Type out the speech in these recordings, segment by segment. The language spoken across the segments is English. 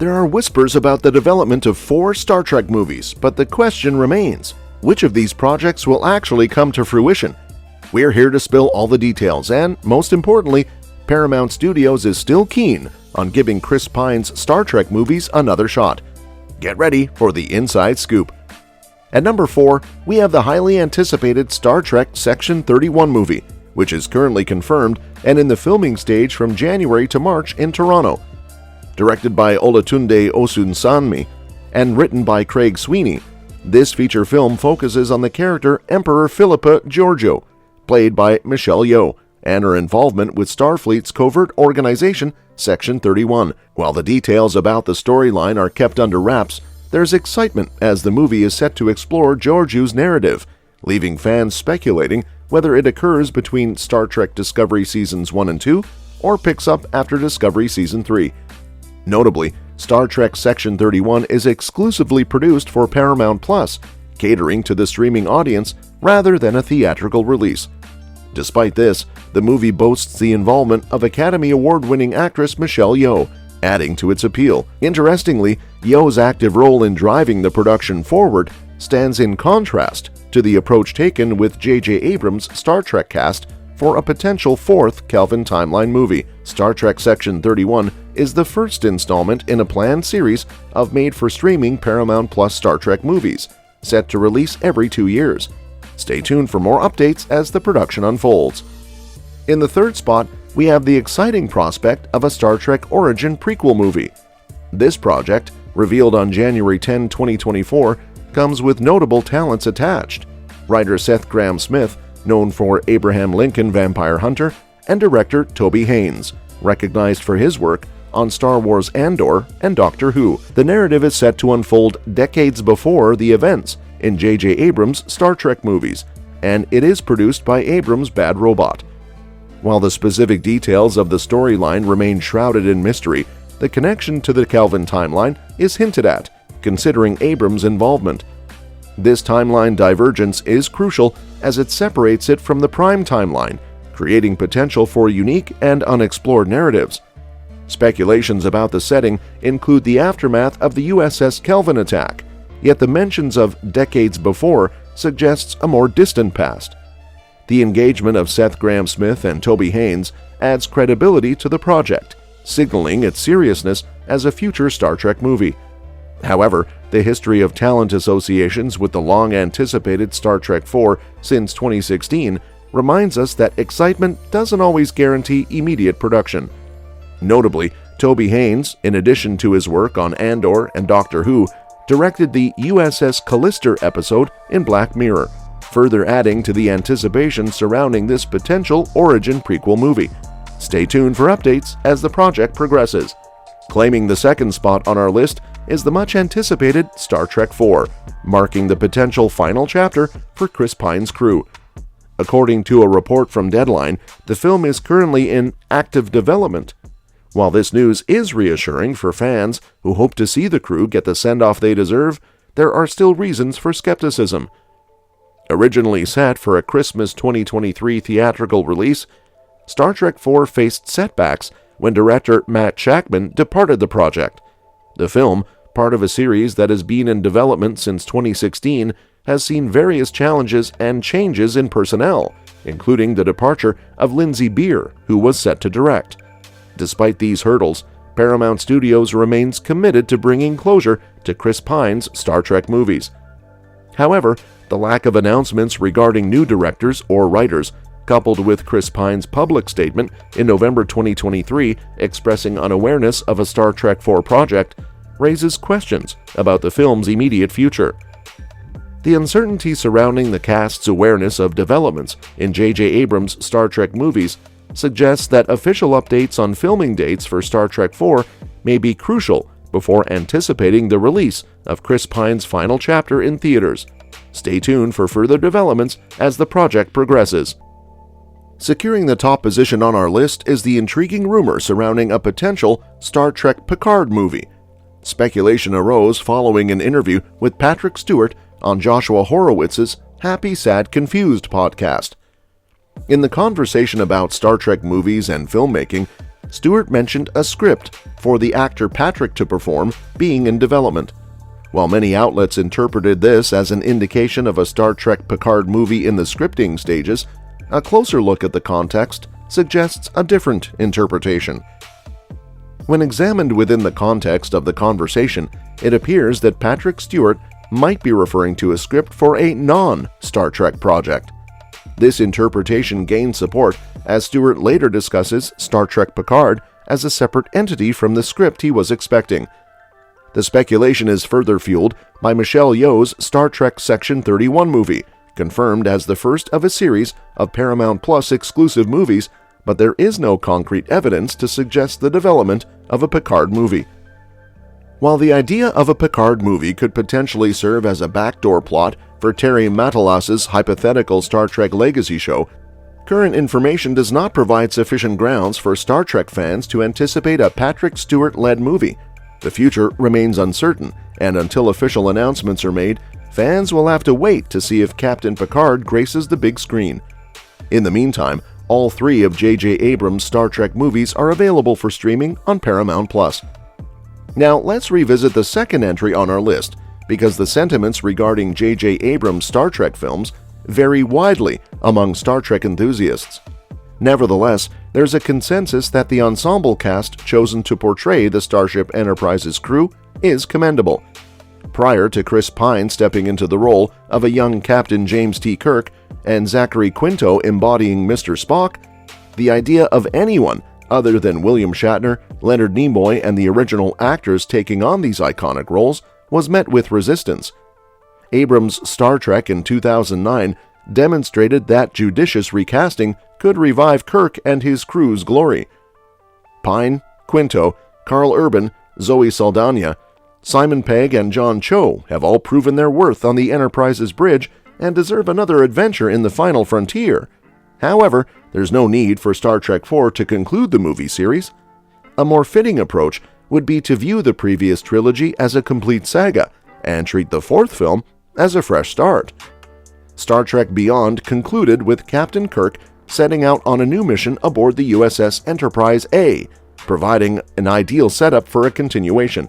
There are whispers about the development of 4 Star Trek movies, but the question remains, which of these projects will actually come to fruition? We're here to spill all the details, and most importantly, Paramount Studios is still keen on giving Chris Pine's Star Trek movies another shot. Get ready for the inside scoop. At number 4, we have the highly anticipated Star Trek Section 31 movie, which is currently confirmed and in the filming stage from January to March in Toronto. Directed by Olatunde Osunsanmi and written by Craig Sweeney, this feature film focuses on the character Emperor Philippa Georgiou, played by Michelle Yeoh, and her involvement with Starfleet's covert organization, Section 31. While the details about the storyline are kept under wraps, there's excitement as the movie is set to explore Georgiou's narrative, leaving fans speculating whether it occurs between Star Trek Discovery Seasons 1 and 2 or picks up after Discovery Season 3. Notably, Star Trek Section 31 is exclusively produced for Paramount Plus, catering to the streaming audience rather than a theatrical release. Despite this, the movie boasts the involvement of Academy Award-winning actress Michelle Yeoh, adding to its appeal. Interestingly, Yeoh's active role in driving the production forward stands in contrast to the approach taken with J.J. Abrams' Star Trek cast for a potential 4th Kelvin Timeline movie. Star Trek Section 31 is the first installment in a planned series of made-for-streaming Paramount Plus Star Trek movies, set to release every 2 years. Stay tuned for more updates as the production unfolds. In the third spot, we have the exciting prospect of a Star Trek Origin prequel movie. This project, revealed on January 10, 2024, comes with notable talents attached. Writer Seth Grahame-Smith, known for Abraham Lincoln Vampire Hunter, and director Toby Haynes, recognized for his work on Star Wars Andor and Doctor Who. The narrative is set to unfold decades before the events in J.J. Abrams' Star Trek movies, and it is produced by Abrams' Bad Robot. While the specific details of the storyline remain shrouded in mystery, the connection to the Kelvin timeline is hinted at, considering Abrams' involvement. This timeline divergence is crucial as it separates it from the Prime timeline, creating potential for unique and unexplored narratives. Speculations about the setting include the aftermath of the USS Kelvin attack, yet the mentions of decades before suggests a more distant past. The engagement of Seth Grahame-Smith and Toby Haynes adds credibility to the project, signaling its seriousness as a future Star Trek movie. However, the history of talent associations with the long-anticipated Star Trek IV since 2016 reminds us that excitement doesn't always guarantee immediate production. Notably, Toby Haynes, in addition to his work on Andor and Doctor Who, directed the USS Callister episode in Black Mirror, further adding to the anticipation surrounding this potential Origin prequel movie. Stay tuned for updates as the project progresses. Claiming the second spot on our list is the much-anticipated Star Trek IV, marking the potential final chapter for Chris Pine's crew. According to a report from Deadline, the film is currently in active development. While this news is reassuring for fans who hope to see the crew get the send-off they deserve, there are still reasons for skepticism. Originally set for a Christmas 2023 theatrical release, Star Trek IV faced setbacks when director Matt Shakman departed the project. The film, part of a series that has been in development since 2016, has seen various challenges and changes in personnel, including the departure of Lindsey, who was set to direct. Despite these hurdles, Paramount Studios remains committed to bringing closure to Chris Pine's Star Trek movies. However, the lack of announcements regarding new directors or writers, coupled with Chris Pine's public statement in November 2023 expressing unawareness of a Star Trek IV project, raises questions about the film's immediate future. The uncertainty surrounding the cast's awareness of developments in J.J. Abrams' Star Trek movies suggests that official updates on filming dates for Star Trek IV may be crucial before anticipating the release of Chris Pine's final chapter in theaters. Stay tuned for further developments as the project progresses. Securing the top position on our list is the intriguing rumor surrounding a potential Star Trek Picard movie. Speculation arose following an interview with Patrick Stewart on Joshua Horowitz's Happy, Sad, Confused podcast. In the conversation about Star Trek movies and filmmaking, Stewart mentioned a script for the actor Patrick to perform being in development. While many outlets interpreted this as an indication of a Star Trek Picard movie in the scripting stages, a closer look at the context suggests a different interpretation. When examined within the context of the conversation, it appears that Patrick Stewart might be referring to a script for a non-Star Trek project. This interpretation gained support as Stewart later discusses Star Trek Picard as a separate entity from the script he was expecting. The speculation is further fueled by Michelle Yeoh's Star Trek Section 31 movie, confirmed as the first of a series of Paramount Plus exclusive movies, but there is no concrete evidence to suggest the development of a Picard movie. While the idea of a Picard movie could potentially serve as a backdoor plot for Terry Matalas's hypothetical Star Trek Legacy show, current information does not provide sufficient grounds for Star Trek fans to anticipate a Patrick Stewart-led movie. The future remains uncertain, and until official announcements are made, fans will have to wait to see if Captain Picard graces the big screen. In the meantime, all 3 of J.J. Abrams' Star Trek movies are available for streaming on Paramount+. Now, let's revisit the second entry on our list, because the sentiments regarding J.J. Abrams' Star Trek films vary widely among Star Trek enthusiasts. Nevertheless, there's a consensus that the ensemble cast chosen to portray the Starship Enterprise's crew is commendable. Prior to Chris Pine stepping into the role of a young Captain James T. Kirk and Zachary Quinto embodying Mr. Spock, the idea of anyone other than William Shatner, Leonard Nimoy, and the original actors taking on these iconic roles was met with resistance. Abrams' Star Trek in 2009 demonstrated that judicious recasting could revive Kirk and his crew's glory. Pine, Quinto, Carl Urban, Zoe Saldana, Simon Pegg, and John Cho have all proven their worth on the Enterprise's bridge and deserve another adventure in the final frontier. However, there's no need for Star Trek IV to conclude the movie series. A more fitting approach would be to view the previous trilogy as a complete saga and treat the 4th film as a fresh start. Star Trek Beyond concluded with Captain Kirk setting out on a new mission aboard the USS Enterprise A, providing an ideal setup for a continuation.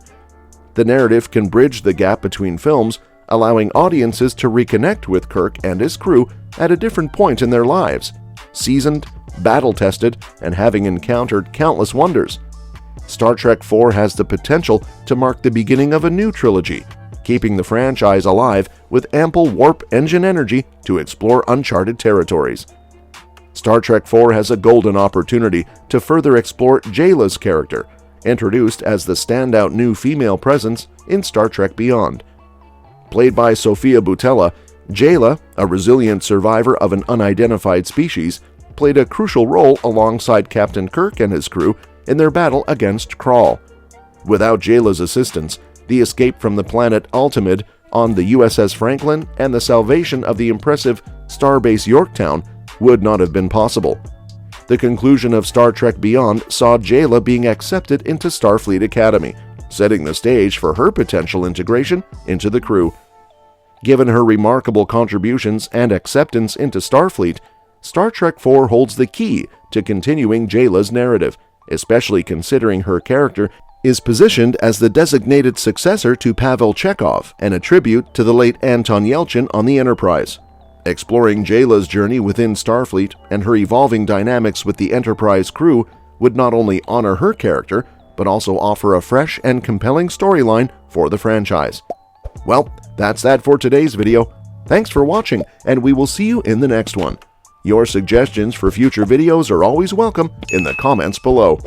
The narrative can bridge the gap between films, allowing audiences to reconnect with Kirk and his crew at a different point in their lives, seasoned, battle-tested, and having encountered countless wonders. Star Trek IV has the potential to mark the beginning of a new trilogy, keeping the franchise alive with ample warp engine energy to explore uncharted territories. Star Trek IV has a golden opportunity to further explore Jayla's character, introduced as the standout new female presence in Star Trek Beyond. Played by Sofia Boutella, Jayla, a resilient survivor of an unidentified species, played a crucial role alongside Captain Kirk and his crew in their battle against Krall. Without Jayla's assistance, the escape from the planet Altamid on the USS Franklin and the salvation of the impressive Starbase Yorktown would not have been possible. The conclusion of Star Trek Beyond saw Jayla being accepted into Starfleet Academy, setting the stage for her potential integration into the crew. Given her remarkable contributions and acceptance into Starfleet, Star Trek IV holds the key to continuing Jayla's narrative, especially considering her character is positioned as the designated successor to Pavel Chekhov and a tribute to the late Anton Yelchin on the Enterprise. Exploring Jayla's journey within Starfleet and her evolving dynamics with the Enterprise crew would not only honor her character, but also offer a fresh and compelling storyline for the franchise. Well, that's that for today's video. Thanks for watching, and we will see you in the next one. Your suggestions for future videos are always welcome in the comments below.